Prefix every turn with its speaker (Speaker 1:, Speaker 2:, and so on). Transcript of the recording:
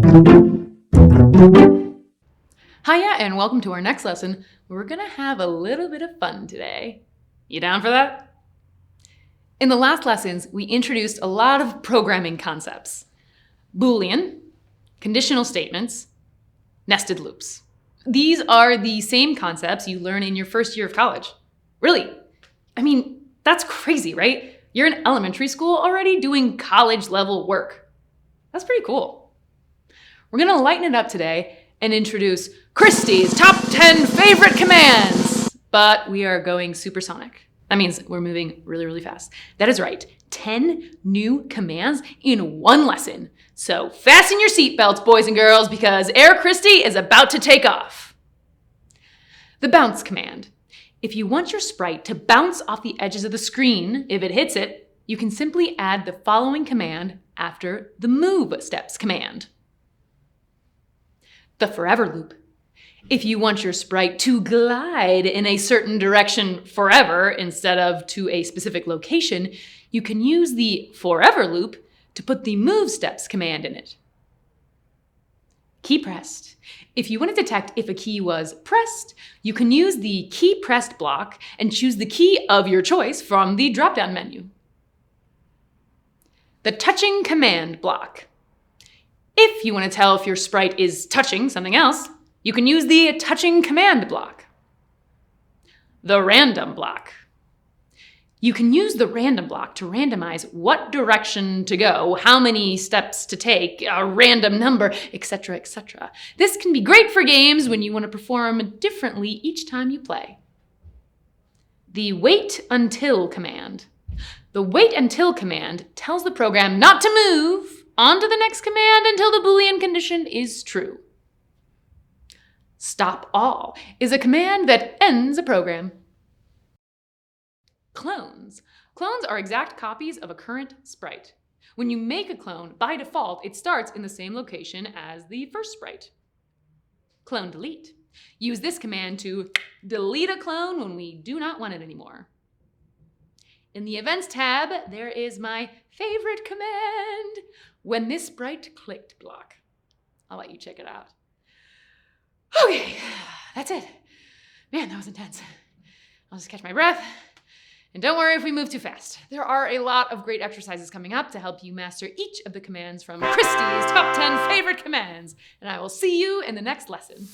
Speaker 1: Hiya, and welcome to our next lesson. We're gonna have a little bit of fun today. You down for that? In the last lessons, we introduced a lot of programming concepts. Boolean, conditional statements, nested loops. These are the same concepts you learn in your first year of college. Really? I mean, that's crazy, right? You're in elementary school already doing college level work. That's pretty cool. We're gonna lighten it up today and introduce Christy's top 10 favorite commands. But we are going supersonic. That means we're moving really, really fast. That is right, 10 new commands in one lesson. So fasten your seatbelts, boys and girls, because Air Christy is about to take off. The bounce command. If you want your sprite to bounce off the edges of the screen if it hits it, you can simply add the following command after the move steps command. The forever loop. If you want your sprite to glide in a certain direction forever instead of to a specific location, you can use the forever loop to put the move steps command in it. Key pressed. If you want to detect if a key was pressed, you can use the key pressed block and choose the key of your choice from the drop-down menu. The touching command block. If you want to tell if your sprite is touching something else, you can use the touching command block. The random block. You can use the random block to randomize what direction to go, how many steps to take, a random number, etc., etc. This can be great for games when you want to perform differently each time you play. The wait until command. The wait until command tells the program not to move on to the next command until the Boolean condition is true. Stop all is a command that ends a program. Clones. Clones are exact copies of a current sprite. When you make a clone, by default, it starts in the same location as the first sprite. Clone delete. Use this command to delete a clone when we do not want it anymore. In the Events tab, there is my favorite command, when this sprite clicked block. I'll let you check it out. Okay, that's it. Man, that was intense. I'll just catch my breath. And don't worry if we move too fast. There are a lot of great exercises coming up to help you master each of the commands from Christy's top 10 favorite commands. And I will see you in the next lesson.